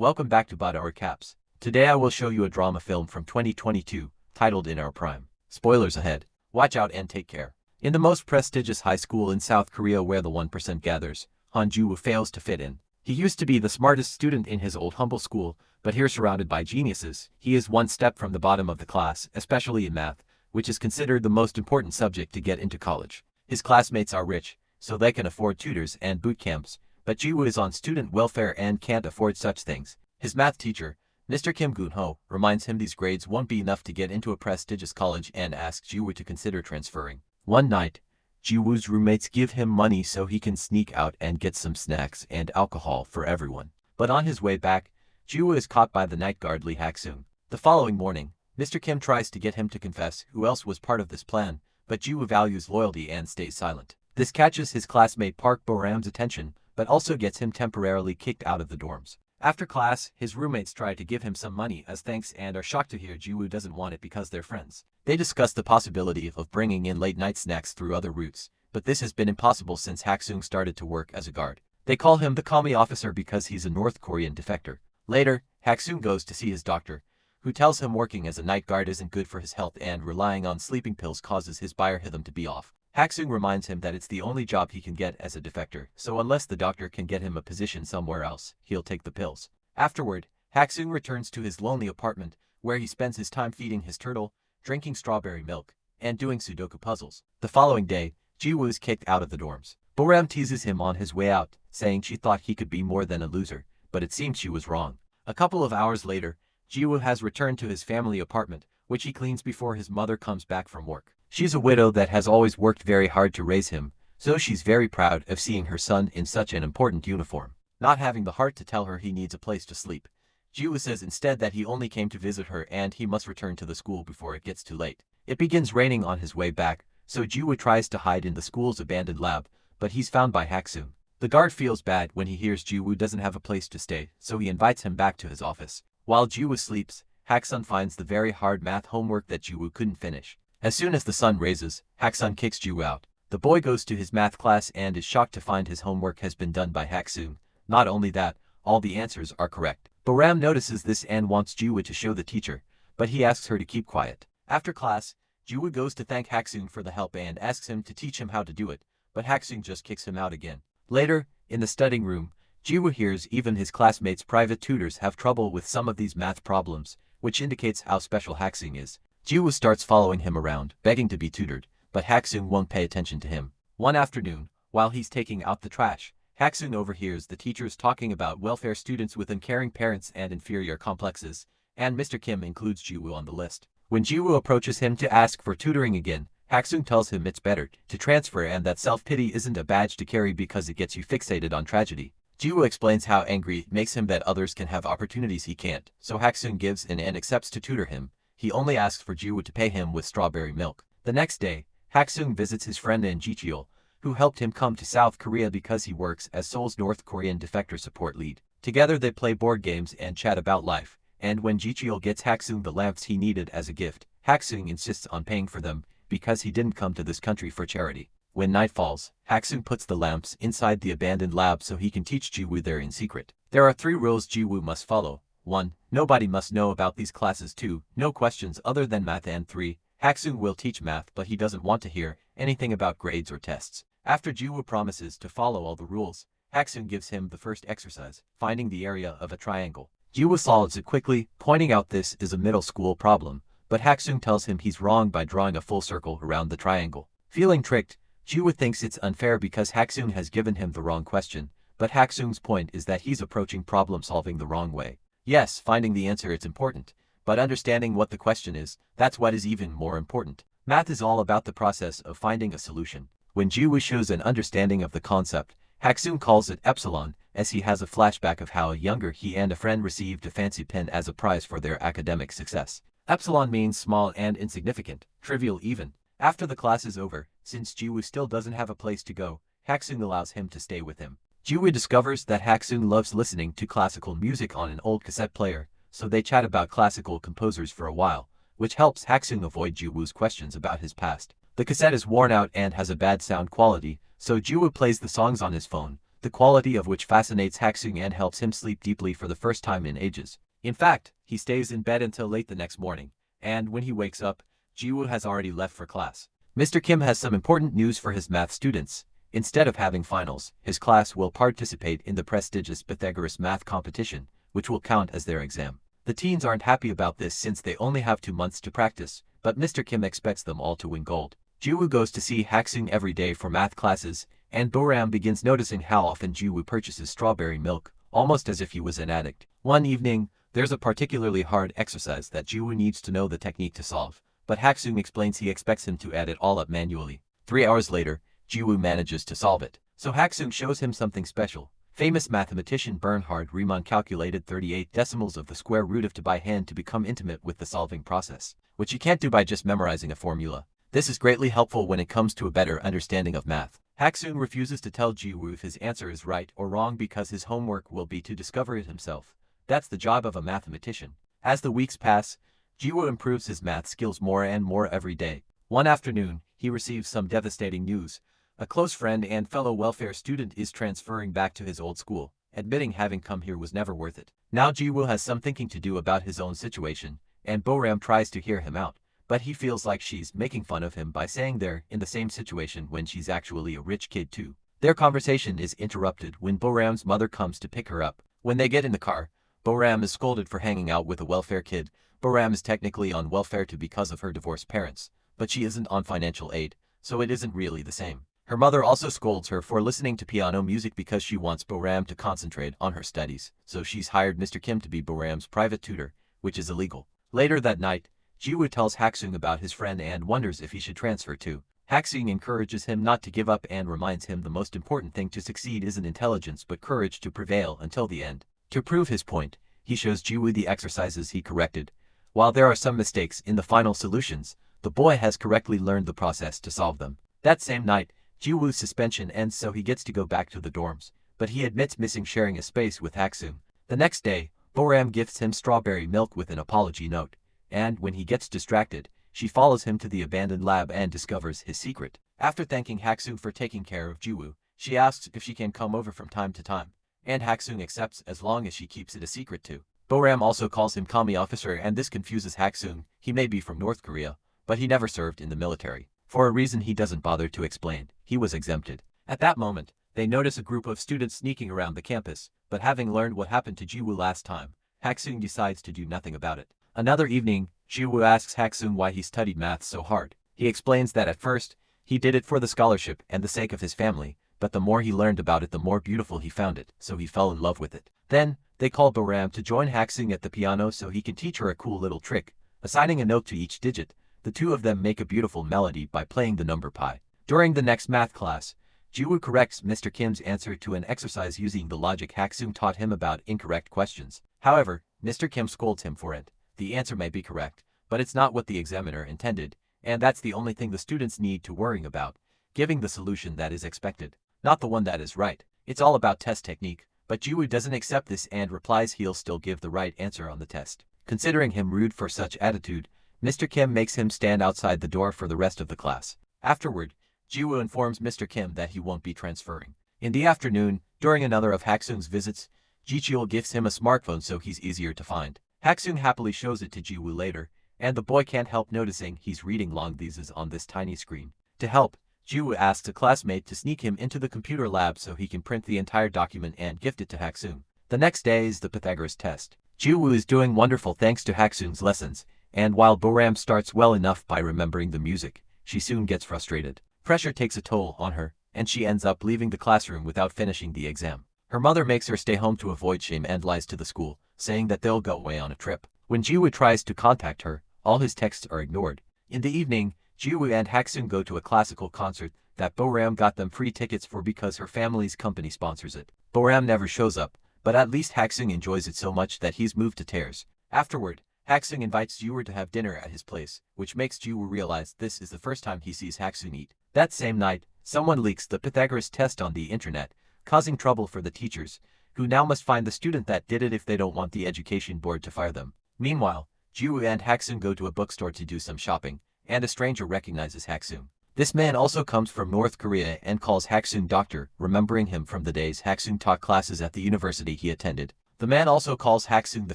Welcome back to Bada or Caps. Today I will show you a drama film from 2022, titled In Our Prime. Spoilers ahead. Watch out and take care. In the most prestigious high school in South Korea where the 1% gathers, Han Ju-woo fails to fit in. He used to be the smartest student in his old humble school, but here surrounded by geniuses, he is one step from the bottom of the class, especially in math, which is considered the most important subject to get into college. His classmates are rich, so they can afford tutors and boot camps, but Ji-woo is on student welfare and can't afford such things. His math teacher, Mr. Kim Gun-ho, reminds him these grades won't be enough to get into a prestigious college and asks Ji-woo to consider transferring. One night, Ji-woo's roommates give him money so he can sneak out and get some snacks and alcohol for everyone. But on his way back, Ji-woo is caught by the night guard Lee Hak-sung. The following morning, Mr. Kim tries to get him to confess who else was part of this plan, but Ji-woo values loyalty and stays silent. This catches his classmate Park Bo-ram's attention, but also gets him temporarily kicked out of the dorms. After class, his roommates try to give him some money as thanks and are shocked to hear Ji-woo doesn't want it because they're friends. They discuss the possibility of bringing in late-night snacks through other routes, but this has been impossible since Hak-sung started to work as a guard. They call him the commie officer because he's a North Korean defector. Later, Hak-sung goes to see his doctor, who tells him working as a night guard isn't good for his health and relying on sleeping pills causes his biorhythm to be off. Hak-sung reminds him that it's the only job he can get as a defector, so unless the doctor can get him a position somewhere else, he'll take the pills. Afterward, Hak-sung returns to his lonely apartment, where he spends his time feeding his turtle, drinking strawberry milk, and doing Sudoku puzzles. The following day, Ji-woo is kicked out of the dorms. Bo-ram teases him on his way out, saying she thought he could be more than a loser, but it seems she was wrong. A couple of hours later, Ji-woo has returned to his family apartment, which he cleans before his mother comes back from work. She's a widow that has always worked very hard to raise him, so she's very proud of seeing her son in such an important uniform. Not having the heart to tell her he needs a place to sleep, Ji-woo says instead that he only came to visit her and he must return to the school before it gets too late. It begins raining on his way back, so Ji-woo tries to hide in the school's abandoned lab, but he's found by Hak-sung. The guard feels bad when he hears Ji-woo doesn't have a place to stay, so he invites him back to his office. While Ji-woo sleeps, Hak-sung finds the very hard math homework that Ji-woo couldn't finish. As soon as the sun raises, Hak-sung kicks Ji-woo out. The boy goes to his math class and is shocked to find his homework has been done by Hak-sung. Not only that, all the answers are correct. Bo-ram notices this and wants Ji-woo to show the teacher, but he asks her to keep quiet. After class, Ji-woo goes to thank Hak-sung for the help and asks him to teach him how to do it, but Hak-sung just kicks him out again. Later, in the studying room, Ji-woo hears even his classmates' private tutors have trouble with some of these math problems, which indicates how special Hak-sung is. Ji-woo starts following him around, begging to be tutored, but Hak-sung won't pay attention to him. One afternoon, while he's taking out the trash, Hak-sung overhears the teachers talking about welfare students with uncaring parents and inferior complexes, and Mr. Kim includes Ji-woo on the list. When Ji-woo approaches him to ask for tutoring again, Hak-sung tells him it's better to transfer and that self-pity isn't a badge to carry because it gets you fixated on tragedy. Ji-woo explains how angry it makes him that others can have opportunities he can't, so Hak-sung gives in and accepts to tutor him. He only asks for Ji-woo to pay him with strawberry milk. The next day, Hak-sung visits his friend An Ji-cheol, who helped him come to South Korea because he works as Seoul's North Korean defector support lead. Together they play board games and chat about life, and when Ji-cheol gets Hak-sung the lamps he needed as a gift, Hak-sung insists on paying for them because he didn't come to this country for charity. When night falls, Hak-sung puts the lamps inside the abandoned lab so he can teach Ji-woo there in secret. There are 3 rules Ji-woo must follow. 1. Nobody must know about these classes. 2. No questions other than math. And 3. Hak-sung will teach math but he doesn't want to hear anything about grades or tests. After Ji-woo promises to follow all the rules, Hak-sung gives him the first exercise, finding the area of a triangle. Ji-woo solves it quickly, pointing out this is a middle school problem, but Hak-sung tells him he's wrong by drawing a full circle around the triangle. Feeling tricked, Ji-woo thinks it's unfair because Hak-sung has given him the wrong question, but Hak-sung's point is that he's approaching problem solving the wrong way. Yes, finding the answer is important, but understanding what the question is, that's what is even more important. Math is all about the process of finding a solution. When Ji-woo shows an understanding of the concept, Hak-sung calls it epsilon, as he has a flashback of how younger he and a friend received a fancy pen as a prize for their academic success. Epsilon means small and insignificant, trivial even. After the class is over, since Ji-woo still doesn't have a place to go, Hak-sung allows him to stay with him. Ji-woo discovers that Hak-sung loves listening to classical music on an old cassette player, so they chat about classical composers for a while, which helps Hak-sung avoid Ji-woo's questions about his past. The cassette is worn out and has a bad sound quality, so Ji-woo plays the songs on his phone, the quality of which fascinates Haksung and helps him sleep deeply for the first time in ages. In fact, he stays in bed until late the next morning, and when he wakes up, Jiwoo has already left for class. Mr. Kim has some important news for his math students. Instead of having finals, his class will participate in the prestigious Pythagoras math competition, which will count as their exam. The teens aren't happy about this since they only have 2 months to practice, but Mr. Kim expects them all to win gold. Jiwoo goes to see Haksung every day for math classes, and Boram begins noticing how often Jiwoo purchases strawberry milk, almost as if he was an addict. One evening, there's a particularly hard exercise that Jiwoo needs to know the technique to solve, but Haksung explains he expects him to add it all up manually. 3 hours later, Jiwoo manages to solve it. So Haksung shows him something special. Famous mathematician Bernhard Riemann calculated 38 decimals of the square root of 2 by hand to become intimate with the solving process, which you can't do by just memorizing a formula. This is greatly helpful when it comes to a better understanding of math. Haksung refuses to tell Jiwoo if his answer is right or wrong because his homework will be to discover it himself. That's the job of a mathematician. As the weeks pass, Jiwoo improves his math skills more and more every day. One afternoon, he receives some devastating news. A close friend and fellow welfare student is transferring back to his old school, admitting having come here was never worth it. Now Jiwoo has some thinking to do about his own situation, and Boram tries to hear him out, but he feels like she's making fun of him by saying they're in the same situation when she's actually a rich kid too. Their conversation is interrupted when Boram's mother comes to pick her up. When they get in the car, Boram is scolded for hanging out with a welfare kid. Boram is technically on welfare too because of her divorced parents, but she isn't on financial aid, so it isn't really the same. Her mother also scolds her for listening to piano music because she wants Boram to concentrate on her studies, so she's hired Mr. Kim to be Boram's private tutor, which is illegal. Later that night, Jiwoo tells Haksung about his friend and wonders if he should transfer too. Haksung encourages him not to give up and reminds him the most important thing to succeed isn't intelligence but courage to prevail until the end. To prove his point, he shows Jiwoo the exercises he corrected. While there are some mistakes in the final solutions, the boy has correctly learned the process to solve them. That same night, Jiwoo's suspension ends so he gets to go back to the dorms, but he admits missing sharing a space with Haksung. The next day, Boram gifts him strawberry milk with an apology note, and when he gets distracted, she follows him to the abandoned lab and discovers his secret. After thanking Haksung for taking care of Jiwoo, she asks if she can come over from time to time, and Haksung accepts as long as she keeps it a secret too. Boram also calls him Kami officer and this confuses Haksung. He may be from North Korea, but he never served in the military. For a reason he doesn't bother to explain, he was exempted. At that moment, they notice a group of students sneaking around the campus, but having learned what happened to Jiwoo last time, Haksung decides to do nothing about it. Another evening, Jiwoo asks Haksung why he studied math so hard. He explains that at first, he did it for the scholarship and the sake of his family, but the more he learned about it the more beautiful he found it, so he fell in love with it. Then, they call Boram to join Haksung at the piano so he can teach her a cool little trick, assigning a note to each digit. The two of them make a beautiful melody by playing the number pi. During the next math class, Jiwoo corrects Mr. Kim's answer to an exercise using the logic Haksung taught him about incorrect questions. However, Mr. Kim scolds him for it. The answer may be correct, but it's not what the examiner intended, and that's the only thing the students need to worry about, giving the solution that is expected, not the one that is right. It's all about test technique, but Jiwoo doesn't accept this and replies he'll still give the right answer on the test. Considering him rude for such attitude, Mr. Kim makes him stand outside the door for the rest of the class. Afterward, Jiwoo informs Mr. Kim that he won't be transferring. In the afternoon, during another of Haksung's visits, Jicheol gifts him a smartphone so he's easier to find. Haksung happily shows it to Jiwoo later, and the boy can't help noticing he's reading long theses on this tiny screen. To help, Jiwoo asks a classmate to sneak him into the computer lab so he can print the entire document and gift it to Haksung. The next day is the Pythagoras test. Jiwoo is doing wonderful thanks to Haksung's lessons, and while Boram starts well enough by remembering the music, she soon gets frustrated. Pressure takes a toll on her, and she ends up leaving the classroom without finishing the exam. Her mother makes her stay home to avoid shame and lies to the school, saying that they'll go away on a trip. When Jiwoo tries to contact her, all his texts are ignored. In the evening, Jiwoo and Haksung go to a classical concert that Boram got them free tickets for because her family's company sponsors it. Boram never shows up, but at least Haksung enjoys it so much that he's moved to tears. Afterward, Haksung invites Jiwoo to have dinner at his place, which makes Jiwoo realize this is the first time he sees Haksung eat. That same night, someone leaks the Pythagoras test on the internet, causing trouble for the teachers, who now must find the student that did it if they don't want the education board to fire them. Meanwhile, Jiwoo and Haksung go to a bookstore to do some shopping, and a stranger recognizes Haksung. This man also comes from North Korea and calls Haksung doctor, remembering him from the days Haksung taught classes at the university he attended. The man also calls Haksung the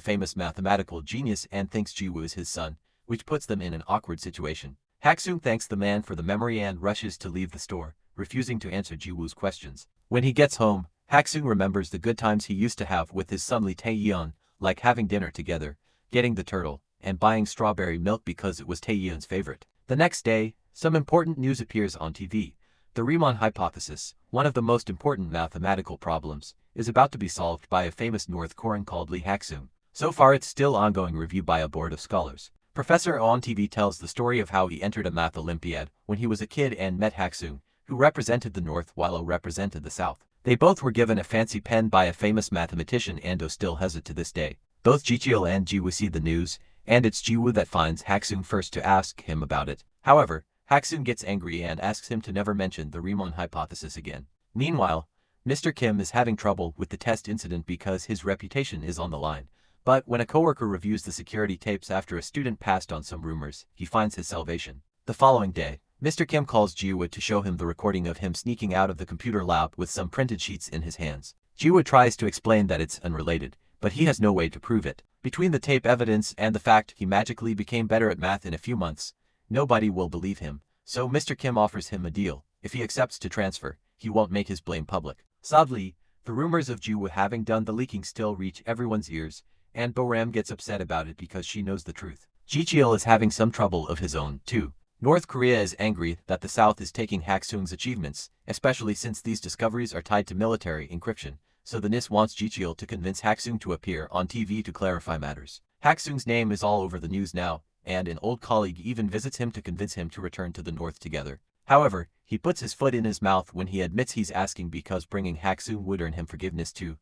famous mathematical genius and thinks Jiwoo is his son, which puts them in an awkward situation. Haksung thanks the man for the memory and rushes to leave the store, refusing to answer Jiwoo's questions. When he gets home, Haksung remembers the good times he used to have with his son Lee Tae-yeon, like having dinner together, getting the turtle, and buying strawberry milk because it was Tae-yeon's favorite. The next day, some important news appears on TV. The Riemann hypothesis, one of the most important mathematical problems, is about to be solved by a famous North Korean called Lee Haksung. So far it's still ongoing review by a board of scholars. Professor O on TV tells the story of how he entered a math Olympiad when he was a kid and met Haksung, who represented the North while O represented the South. They both were given a fancy pen by a famous mathematician and O still has it to this day. Both Jicheol and Jiwoo see the news, and it's Jiwoo that finds Haksung first to ask him about it. However, Haksung gets angry and asks him to never mention the Riemann hypothesis again. Meanwhile, Mr. Kim is having trouble with the test incident because his reputation is on the line. But when a coworker reviews the security tapes after a student passed on some rumors, he finds his salvation. The following day, Mr. Kim calls Jiwoo to show him the recording of him sneaking out of the computer lab with some printed sheets in his hands. Jiwoo tries to explain that it's unrelated, but he has no way to prove it. Between the tape evidence and the fact he magically became better at math in a few months, nobody will believe him, so Mr. Kim offers him a deal. If he accepts to transfer, he won't make his blame public. Sadly, the rumors of Jiwoo having done the leaking still reach everyone's ears, and Boram gets upset about it because she knows the truth. Jicheol is having some trouble of his own, too. North Korea is angry that the South is taking Haksung's achievements, especially since these discoveries are tied to military encryption, so the NIS wants Jicheol to convince Haksung to appear on TV to clarify matters. Haksung's name is all over the news now, and an old colleague even visits him to convince him to return to the North together. However, he puts his foot in his mouth when he admits he's asking because bringing Haksung would earn him forgiveness too,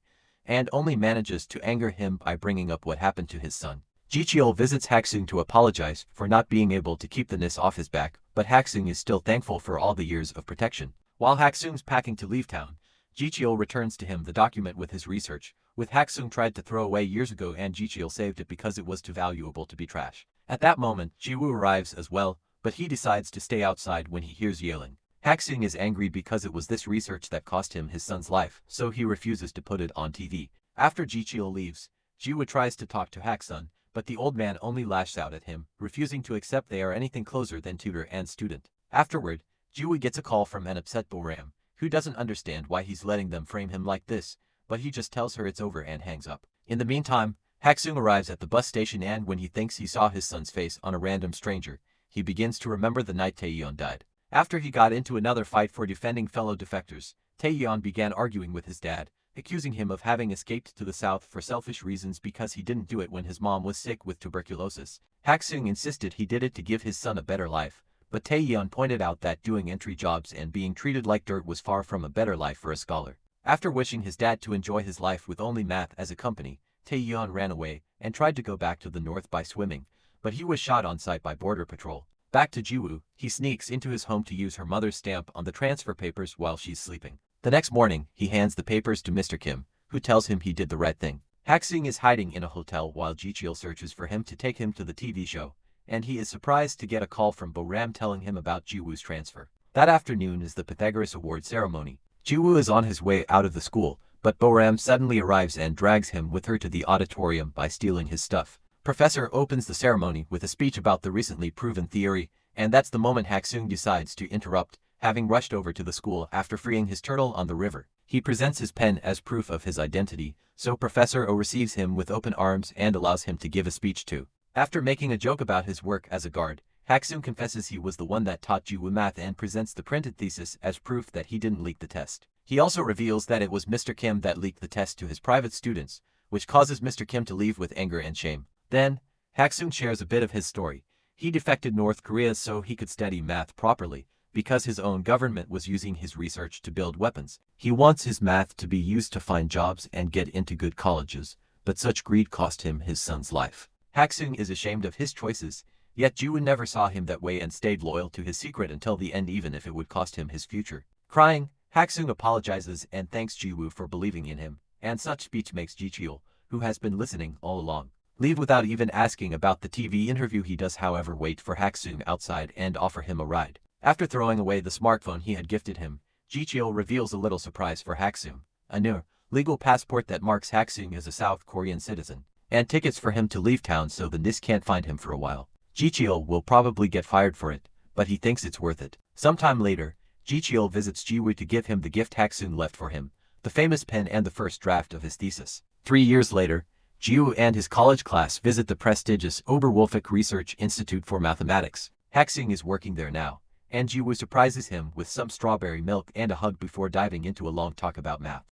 and only manages to anger him by bringing up what happened to his son. Jicheol visits Haksung to apologize for not being able to keep the NIS off his back, but Haksung is still thankful for all the years of protection. While Haksung's packing to leave town, Jicheol returns to him the document with his research, which Haksung tried to throw away years ago and Jicheol saved it because it was too valuable to be trash. At that moment, Jiwoo arrives as well, but he decides to stay outside when he hears yelling. Haksung is angry because it was this research that cost him his son's life, so he refuses to put it on TV. After Jicheol leaves, Jiwoo tries to talk to Haksung, but the old man only lashes out at him, refusing to accept they are anything closer than tutor and student. Afterward, Jiwoo gets a call from an upset Boram, who doesn't understand why he's letting them frame him like this, but he just tells her it's over and hangs up. In the meantime, Haksung arrives at the bus station and when he thinks he saw his son's face on a random stranger, he begins to remember the night Tae-yeon died. After he got into another fight for defending fellow defectors, Tae-yeon began arguing with his dad, accusing him of having escaped to the South for selfish reasons because he didn't do it when his mom was sick with tuberculosis. Haksung insisted he did it to give his son a better life, but Tae-yeon pointed out that doing entry jobs and being treated like dirt was far from a better life for a scholar. After wishing his dad to enjoy his life with only math as a company, Tae-yeon ran away and tried to go back to the North by swimming, but he was shot on sight by Border Patrol. Back to Jiwoo, he sneaks into his home to use her mother's stamp on the transfer papers while she's sleeping. The next morning, he hands the papers to Mr. Kim, who tells him he did the right thing. Haksung is hiding in a hotel while Jicheol searches for him to take him to the TV show, and he is surprised to get a call from Boram telling him about Jiwoo's transfer. That afternoon is the Pythagoras Award ceremony. Jiwoo is on his way out of the school, but Boram suddenly arrives and drags him with her to the auditorium by stealing his stuff. Professor opens the ceremony with a speech about the recently proven theory, and that's the moment Haksung decides to interrupt, having rushed over to the school after freeing his turtle on the river. He presents his pen as proof of his identity, so Professor O receives him with open arms and allows him to give a speech too. After making a joke about his work as a guard, Haksung confesses he was the one that taught Jiwoo math and presents the printed thesis as proof that he didn't leak the test. He also reveals that it was Mr. Kim that leaked the test to his private students, which causes Mr. Kim to leave with anger and shame. Then, Haksung shares a bit of his story. He defected North Korea so he could study math properly, because his own government was using his research to build weapons. He wants his math to be used to find jobs and get into good colleges, but such greed cost him his son's life. Haksung is ashamed of his choices, yet Jiwoo never saw him that way and stayed loyal to his secret until the end even if it would cost him his future. Crying, Haksung apologizes and thanks Jiwoo for believing in him, and such speech makes Jicheol, who has been listening all along, leave without even asking about the TV interview. He does however wait for Haksung outside and offer him a ride. After throwing away the smartphone he had gifted him, Jichil reveals a little surprise for Haksung, a new, legal passport that marks Haksung as a South Korean citizen, and tickets for him to leave town so the NIS can't find him for a while. Jichil will probably get fired for it, but he thinks it's worth it. Sometime later, Jichil visits Jiwoo to give him the gift Haksung left for him, the famous pen and the first draft of his thesis. 3 years later, Jiwoo and his college class visit the prestigious Oberwolfach Research Institute for Mathematics. Haksung is working there now, and Jiwoo surprises him with some strawberry milk and a hug before diving into a long talk about math.